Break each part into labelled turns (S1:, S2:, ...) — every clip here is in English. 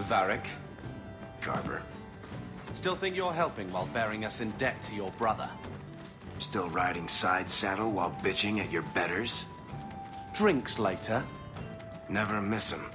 S1: Varric&Caver.
S2: Still think you're helping while bearing us in debt to your brother?
S1: Still riding side saddle while bitching at your betters?
S2: Drinks later?
S1: Never miss 'em.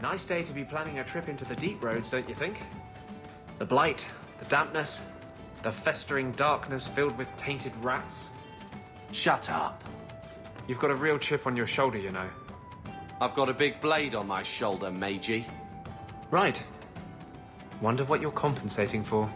S3: Nice day to be planning a trip into the deep roads, don't you think? The blight, the dampness, the festering darkness filled with tainted rats.
S2: Shut up.
S3: You've got a real chip on your shoulder, you know.
S2: I've got a big blade on my shoulder, Magey.
S3: Right. Wonder what you're compensating for.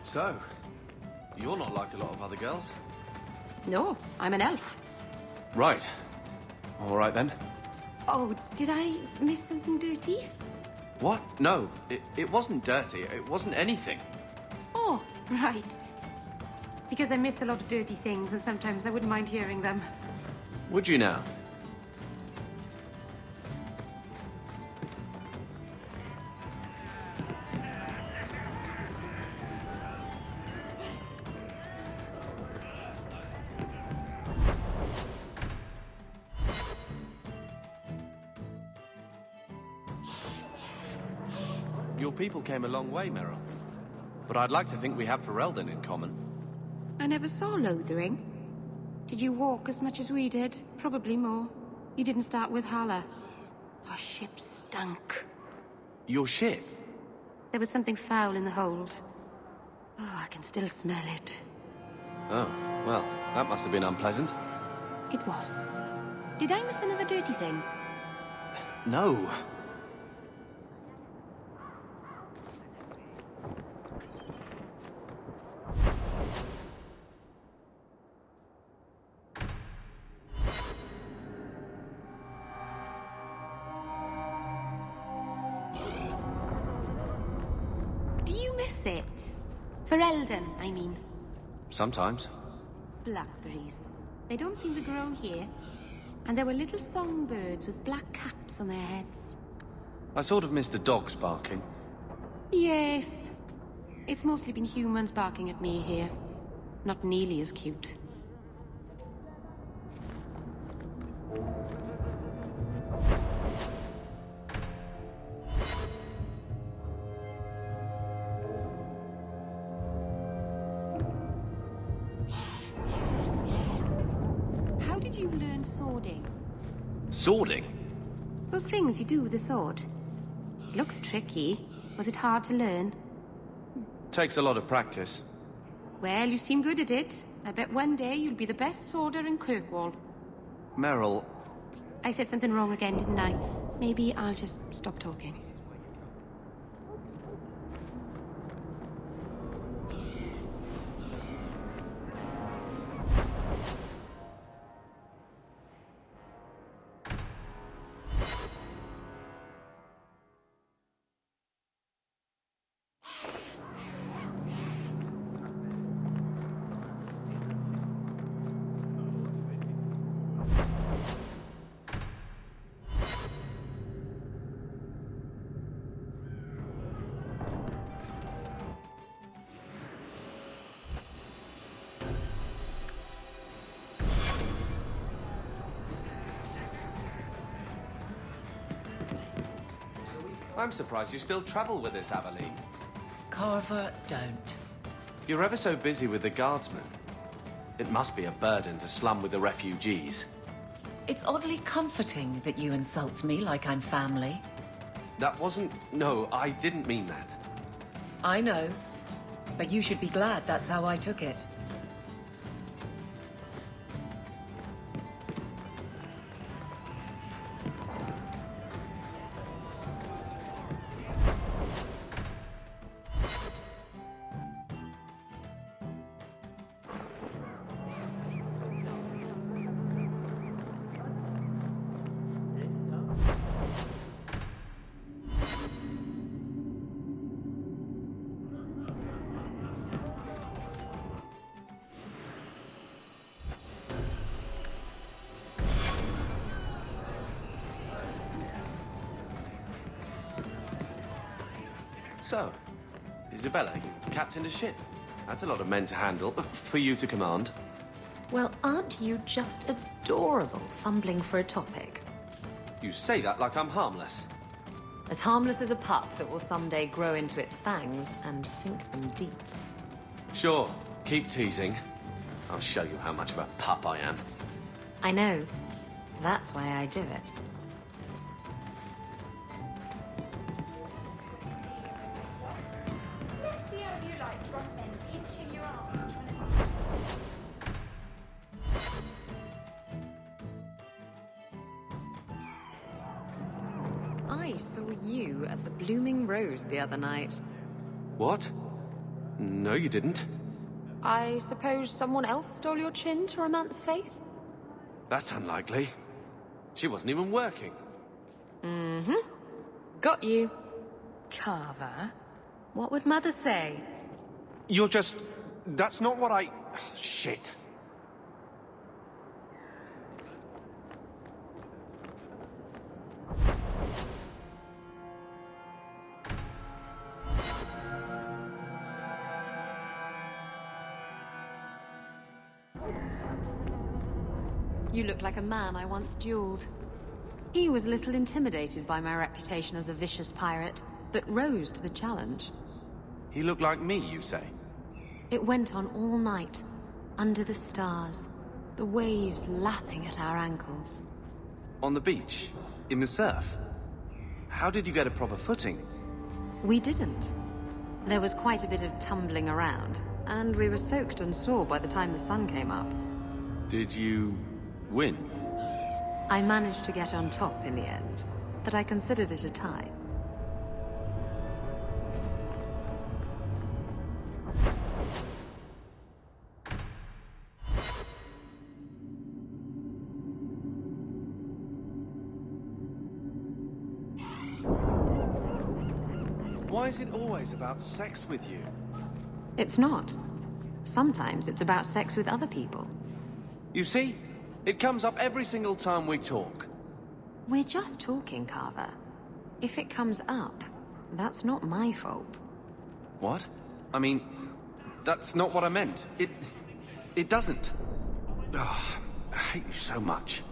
S2: So, you're not like a lot of other girls.
S4: No, I'm an elf.
S2: Right. All right then.
S4: Oh, did I miss something dirty?
S2: What? No, it wasn't dirty. It wasn't anything.
S4: Oh, right. Because I miss a lot of dirty things, and sometimes I wouldn't mind hearing them.
S2: Would you now? Your people came a long way, Merill. But I'd like to think we have Ferelden in common.
S4: I never saw Lothering. Did you walk as much as we did? Probably more. You didn't start with Hala. Our ship stunk.
S2: Your ship?
S4: There was something foul in the hold. Oh, I can still smell it.
S2: Oh, well, that must have been unpleasant.
S4: It was. Did I miss another dirty thing?
S2: No.
S4: it. For Eldon, I mean.
S2: Sometimes.
S4: Blackberries. They don't seem to grow here. And there were little songbirds with black caps on their heads.
S2: I sort of missed the dogs barking.
S4: Yes. It's mostly been humans barking at me here. Not nearly as cute. How did you learn swording?
S2: Swording?
S4: Those things you do with the sword. It looks tricky. Was it hard to learn?
S2: Takes a lot of practice.
S4: Well, you seem good at it. I bet one day you'll be the best sworder in Kirkwall.
S2: Merrill,
S4: I said something wrong again, didn't I? Maybe I'll just stop talking.
S2: I'm surprised you still travel with this, Aveline.
S5: Carver, don't.
S2: You're ever so busy with the guardsmen. It must be a burden to slum with the refugees.
S5: It's oddly comforting that you insult me like I'm family.
S2: That wasn't... No, I didn't mean that.
S5: I know, but you should be glad that's how I took it.
S2: So, Isabella, you captained a ship. That's a lot of men to handle, for you to command.
S6: Well, aren't you just adorable, fumbling for a topic?
S2: You say that like I'm harmless.
S6: As harmless as a pup that will someday grow into its fangs and sink them deep.
S2: Sure, keep teasing. I'll show you how much of a pup I am.
S6: I know. That's why I do it.
S4: Let's see how you like drunk men pinching your ass and trying to...
S6: I saw you at the Blooming Rose the other night.
S2: What? No, you didn't.
S6: I suppose someone else stole your chin to romance Faith?
S2: That's unlikely. She wasn't even working.
S6: Mm-hmm. Got you. Carver? What would Mother say?
S2: You're just... That's not what I... Shit.
S6: You look like a man I once dueled. He was a little intimidated by my reputation as a vicious pirate, but rose to the challenge.
S2: He looked like me, you say?
S6: It went on all night, under the stars, the waves lapping at our ankles.
S2: On the beach? In the surf? How did you get a proper footing?
S6: We didn't. There was quite a bit of tumbling around, and we were soaked and sore by the time the sun came up.
S2: Did you... win?
S6: I managed to get on top in the end, but I considered it a tie.
S2: Why is it always about sex with you?
S6: It's not. Sometimes it's about sex with other people.
S2: You see? It comes up every single time we talk.
S6: We're just talking, Carver. If it comes up, that's not my fault.
S2: What? I mean, that's not what I meant. It doesn't. Ugh, I hate you so much.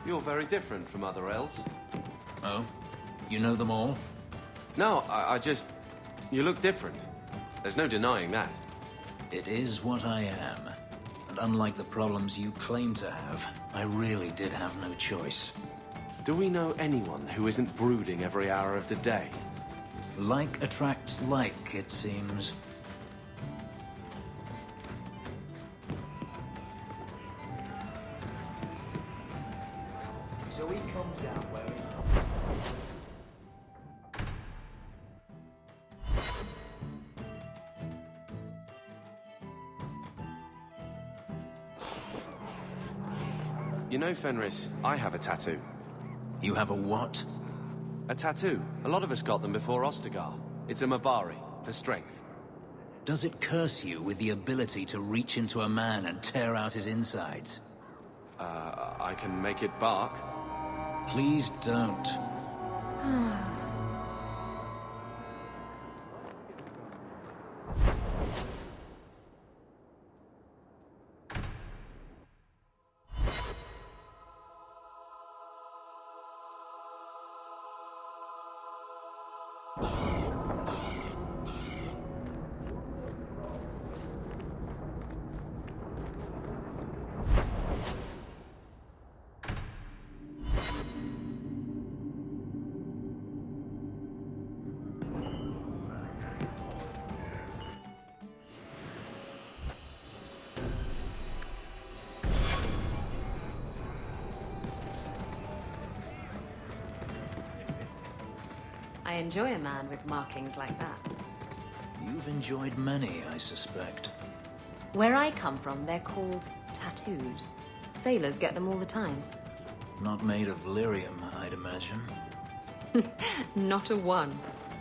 S2: You're very different from other elves.
S7: Oh? You know them all?
S2: No, I just... You look different. There's no denying that.
S7: It is what I am. And unlike the problems you claim to have, I really did have no choice.
S2: Do we know anyone who isn't brooding every hour of the day?
S7: Like attracts like, it seems.
S1: So he comes out wearing...
S2: You know, Fenris, I have a tattoo.
S7: You have a what?
S2: A tattoo. A lot of us got them before Ostagar. It's a Mabari, for strength.
S7: Does it curse you with the ability to reach into a man and tear out his insides?
S2: I can make it bark.
S7: Please don't.
S6: I enjoy a man with markings like that.
S7: You've enjoyed many, I suspect.
S6: Where I come from, they're called tattoos. Sailors get them all the time.
S7: Not made of lyrium, I'd imagine.
S6: Not a one.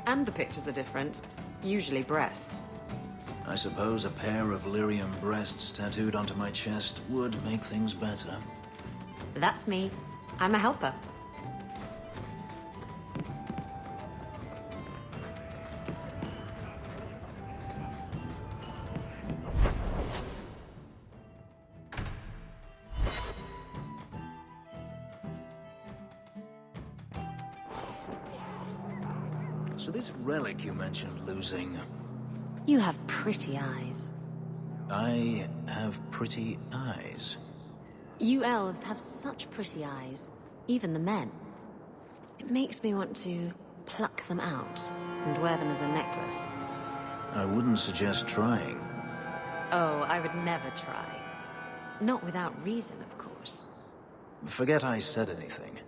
S6: And the pictures are different. Usually breasts.
S7: I suppose a pair of lyrium breasts tattooed onto my chest would make things better.
S6: That's me. I'm a helper.
S7: So this relic you mentioned losing...
S6: You have pretty eyes.
S7: I have pretty eyes.
S6: You elves have such pretty eyes. Even the men. It makes me want to pluck them out and wear them as a necklace.
S7: I wouldn't suggest trying.
S6: Oh, I would never try. Not without reason, of course.
S7: Forget I said anything.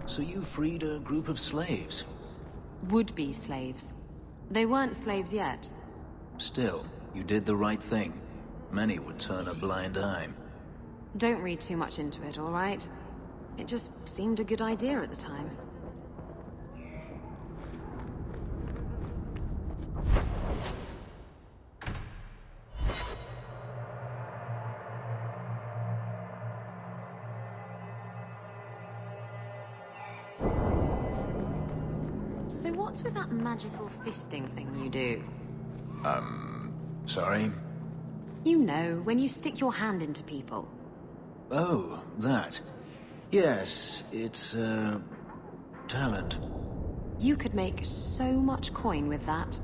S7: So you freed a group of slaves?
S6: Would-be slaves. They weren't slaves yet.
S7: Still, you did the right thing. Many would turn a blind eye.
S6: Don't read too much into it, all right? It just seemed a good idea at the time. So what's with that magical fisting thing you do?
S7: Sorry?
S6: You know, when you stick your hand into people.
S7: Oh, that. Yes, it's, talent.
S6: You could make so much coin with that.